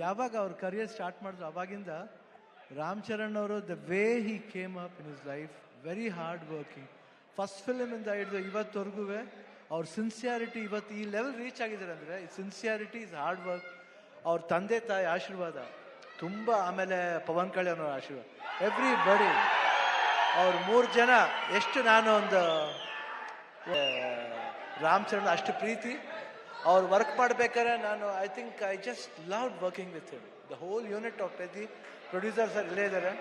ಯಾವಾಗ ಅವ್ರ career start ಮಾಡಿದ್ರು ಅವಾಗಿಂದ ರಾಮ್ ಚರಣ್ ಅವರು the way he came up in his life, very hard working. First ಫಿಲ್ಮಿಂದ ಹಿಡಿದು ಇವತ್ತವರೆಗೂ ಅವ್ರ ಸಿನ್ಸಿಯಾರಿಟಿ ಇವತ್ತು ಈ ಲೆವೆಲ್ ರೀಚ್ ಆಗಿದ್ದಾರೆ ಅಂದರೆ ಸಿನ್ಸಿಯಾರಿಟಿ ಇಸ್ ಹಾರ್ಡ್ ವರ್ಕ್. ಅವ್ರ ತಂದೆ ತಾಯಿ ಆಶೀರ್ವಾದ ತುಂಬ, ಆಮೇಲೆ ಪವನ್ ಕಲ್ಯಾಣ್ ಅವ್ರ ಆಶೀರ್ವಾದ, ಎವ್ರಿ ಬಡಿ ಅವ್ರ 3 ಜನ ಎಷ್ಟು ನಾನು ಒಂದು ರಾಮ್ ಚರಣ್ ಅಷ್ಟು ಪ್ರೀತಿ. ಅವ್ರು ವರ್ಕ್ ಮಾಡ್ಬೇಕಾದ್ರೆ ನಾನು I just love working with him. The whole unit of Peddi producers ಇಲ್ಲೇ ಇದ್ದಾರೆ.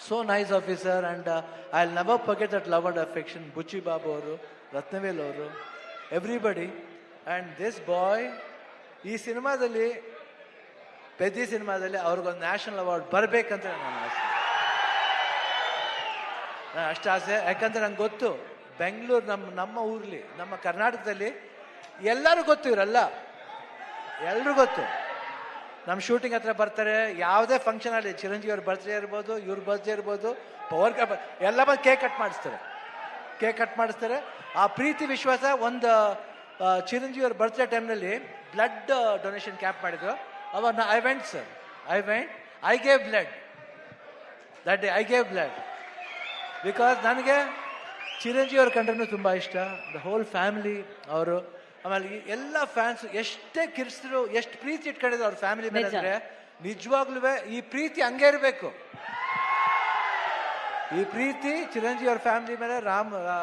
So nice officer and I will never forget that love and affection. Buchi Babu ಅವರು, ರತ್ನವೇಲ್ ಅವರು, ಎವ್ರಿಬಡಿ. ಆ್ಯಂಡ್ ದಿಸ್ ಬಾಯ್ ಈ ಸಿನಿಮಾದಲ್ಲಿ, ಪೆದ್ದಿ ಸಿನಿಮಾದಲ್ಲಿ ಅವ್ರಿಗೊಂದು ನ್ಯಾಷನಲ್ ಅವಾರ್ಡ್ ಬರಬೇಕಂತ ನನ್ನ ಆಸೆ. ಅಷ್ಟು ಆಸೆ. ಯಾಕಂದ್ರೆ ನಂಗೆ ಗೊತ್ತು ಬೆಂಗಳೂರು ನಮ್ಮ ಊರ್ಲಿ, ನಮ್ಮ ಕರ್ನಾಟಕದಲ್ಲಿ ಎಲ್ಲರೂ ಗೊತ್ತು, ಇವರೆಲ್ಲ ಎಲ್ರೂ ಗೊತ್ತು. ನಮ್ಮ ಶೂಟಿಂಗ್ ಹತ್ರ ಬರ್ತಾರೆ, ಯಾವುದೇ ಫಂಕ್ಷನ್ ಅಲ್ಲಿ, ಚಿರಂಜೀವಿ ಅವ್ರ ಬರ್ತ್ಡೇ ಇರ್ಬೋದು, ಇವ್ರ ಬರ್ತ್ಡೇ ಇರ್ಬೋದು, ಪವರ್ ಎಲ್ಲ ಬಂದು ಕೇಕ್ ಕಟ್ ಮಾಡಿಸ್ತಾರೆ. ಆ ಪ್ರೀತಿ ವಿಶ್ವಾಸ. ಒಂದು ಚಿರಂಜೀವಿ ಅವ್ರ ಬರ್ತ್ಡೇ ಟೈಮ್ನಲ್ಲಿ ಬ್ಲಡ್ ಡೊನೇಷನ್ ಕ್ಯಾಂಪ್ ಮಾಡಿದ್ರು. ಅವಾಗ I went I gave blood that day. I gave blood because ನನಗೆ ಚಿರಂಜೀವಿ ಅವ್ರ ಕಂಡ್ರೂ ತುಂಬ ಇಷ್ಟ. ದ ಹೋಲ್ ಫ್ಯಾಮಿಲಿ ಅವರು, ಆಮೇಲೆ ಎಲ್ಲ ಫ್ಯಾನ್ಸ್ ಎಷ್ಟೇ ಕಿರ್ಸಿದ್ರು, ಎಷ್ಟು ಪ್ರೀತಿ ಇಟ್ಕೊಂಡಿದ್ರು ಅವ್ರ ಫ್ಯಾಮಿಲಿ ಮೇಲೆ ಅಂದರೆ ನಿಜವಾಗ್ಲೂ ಈ ಪ್ರೀತಿ ಹಂಗೆ ಇರಬೇಕು. ಈ ಪ್ರೀತಿ ಚಿರಂಜೀವಿ ಅವ್ರ ಫ್ಯಾಮಿಲಿ ಮೇಲೆ,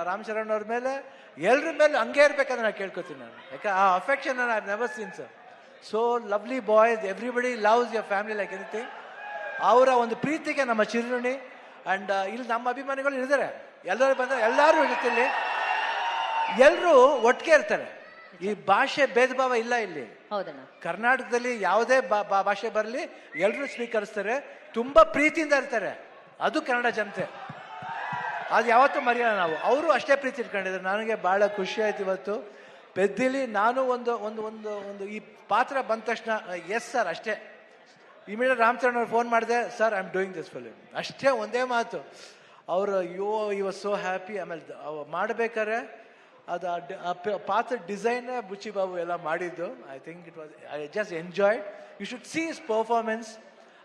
ರಾಮ್ ಚರಣ್ ಅವ್ರ ಮೇಲೆ, ಎಲ್ಲರ ಮೇಲೆ ಹಂಗೆ ಇರ್ಬೇಕಂತ ನಾನು ಕೇಳ್ಕೊತೀನಿ ನಾನು. ಯಾಕೆ ಆ affection I have never seen sir. So lovely boys, everybody loves your family like anything. ಅವರ ಒಂದು ಪ್ರೀತಿಗೆ ನಮ್ಮ ಚಿರುಣಿ. ಆ್ಯಂಡ್ ಇಲ್ಲಿ ನಮ್ಮ ಅಭಿಮಾನಿಗಳು ಇದ್ದಾರೆ, ಎಲ್ಲರೂ ಬಂದರೆ ಎಲ್ಲರೂ ಇರುತ್ತೆ. ಎಲ್ಲರೂ ಒಟ್ಟಿಗೆ ಇರ್ತಾರೆ. ಈ ಭಾಷೆ ಭೇದ ಭಾವ ಇಲ್ಲ ಇಲ್ಲಿ. ಕರ್ನಾಟಕದಲ್ಲಿ ಯಾವುದೇ ಭಾಷೆ ಬರಲಿ ಎಲ್ಲರೂ ಸ್ವೀಕರಿಸ್ತಾರೆ, ತುಂಬಾ ಪ್ರೀತಿಯಿಂದ ಇರ್ತಾರೆ. ಅದು ಕನ್ನಡ ಜನತೆ, ಅದು ಯಾವತ್ತೂ ಮರೆಯೋಣ ನಾವು. ಅವರು ಅಷ್ಟೇ ಪ್ರೀತಿ ಇಟ್ಕೊಂಡಿದ್ದಾರೆ. ನನಗೆ ಬಹಳ ಖುಷಿ ಆಯ್ತು ಇವತ್ತು ಪೆದ್ದಿಲಿ. ನಾನು ಒಂದು ಒಂದು ಒಂದು ಒಂದು ಈ ಪಾತ್ರ ಬಂದ ತಕ್ಷಣ ಎಸ್ ಸರ್ ಅಷ್ಟೇ. ಇಮಿಡಿಯೇಟ್ ರಾಮ್ ಚರಣ್ ಅವ್ರು ಫೋನ್ ಮಾಡಿದೆ, sir I am doing this film, ಅಷ್ಟೇ ಒಂದೇ ಮಾತು. ಅವರು ಈ ವಾಸ್ ಸೋ ಹ್ಯಾಪಿ. ಆಮೇಲೆ ಮಾಡ್ಬೇಕಾದ್ರೆ ಅದು ಪಾತ್ರ ಡಿಸೈನ್ ಬುಚ್ಚಿ ಬಾಬು ಎಲ್ಲ ಮಾಡಿದ್ದು. I think it was, I just enjoyed. You should see his performance.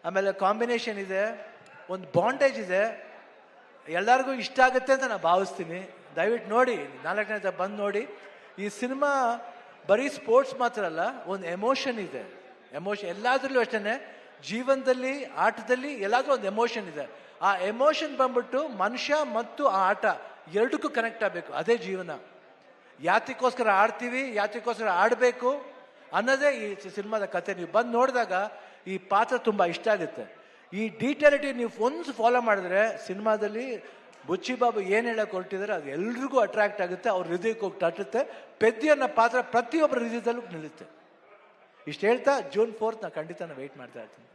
ಆಮೇಲೆ ಕಾಂಬಿನೇಷನ್ ಇದೆ, ಒಂದು ಬಾಂಡೇಜ್ ಇದೆ, ಎಲ್ಲರಿಗೂ ಇಷ್ಟ ಆಗುತ್ತೆ ಅಂತ ನಾನು ಭಾವಿಸ್ತೀನಿ. ದಯವಿಟ್ಟು ನೋಡಿ, 4ನೇ ಬಂದು ನೋಡಿ. ಈ ಸಿನಿಮಾ ಬರೀ ಸ್ಪೋರ್ಟ್ಸ್ ಮಾತ್ರ ಅಲ್ಲ, ಒಂದು ಎಮೋಷನ್ ಇದೆ. ಎಮೋಷನ್ ಎಲ್ಲಾದ್ರಲ್ಲೂ ಅಷ್ಟೇ, ಜೀವನದಲ್ಲಿ, ಆಟದಲ್ಲಿ ಎಲ್ಲಾದ್ರೂ ಒಂದು ಎಮೋಷನ್ ಇದೆ. ಆ ಎಮೋಷನ್ ಬಂದ್ಬಿಟ್ಟು ಮನುಷ್ಯ ಮತ್ತು ಆ ಆಟ ಎರಡಕ್ಕೂ ಕನೆಕ್ಟ್ ಆಗಬೇಕು. ಅದೇ ಜೀವನ. ಯಾತಕ್ಕೋಸ್ಕರ ಆಡ್ತೀವಿ, ಯಾತಕ್ಕೋಸ್ಕರ ಆಡಬೇಕು ಅನ್ನೋದೇ ಈ ಸಿನಿಮಾದ ಕತೆ. ನೀವು ಬಂದು ನೋಡಿದಾಗ ಈ ಪಾತ್ರ ತುಂಬ ಇಷ್ಟ ಆಗುತ್ತೆ. ಈ ಡೀಟೇಲಿಟಿ ನೀವು ಒಂದು ಫಾಲೋ ಮಾಡಿದ್ರೆ ಸಿನಿಮಾದಲ್ಲಿ ಬುಚ್ಚಿ ಬಾಬು ಏನು ಹೇಳಕ್ಕೆ ಹೊರಟಿದ್ದಾರೆ ಅದು ಎಲ್ರಿಗೂ ಅಟ್ರಾಕ್ಟ್ ಆಗುತ್ತೆ, ಅವ್ರ ಹೃದಯಕ್ಕೆ ಹೋಗಿ ತಟ್ಟುತ್ತೆ. ಪೆದ್ದಿ ಅನ್ನೋ ಪಾತ್ರ ಪ್ರತಿಯೊಬ್ಬರ ಹೃದಯದಲ್ಲೂ ನಿಲ್ಲುತ್ತೆ. ಇಷ್ಟು ಹೇಳ್ತಾ June 4th ನಾನು ಖಂಡಿತ ವೆಯ್ಟ್ ಮಾಡ್ತಾ ಇರ್ತೀನಿ.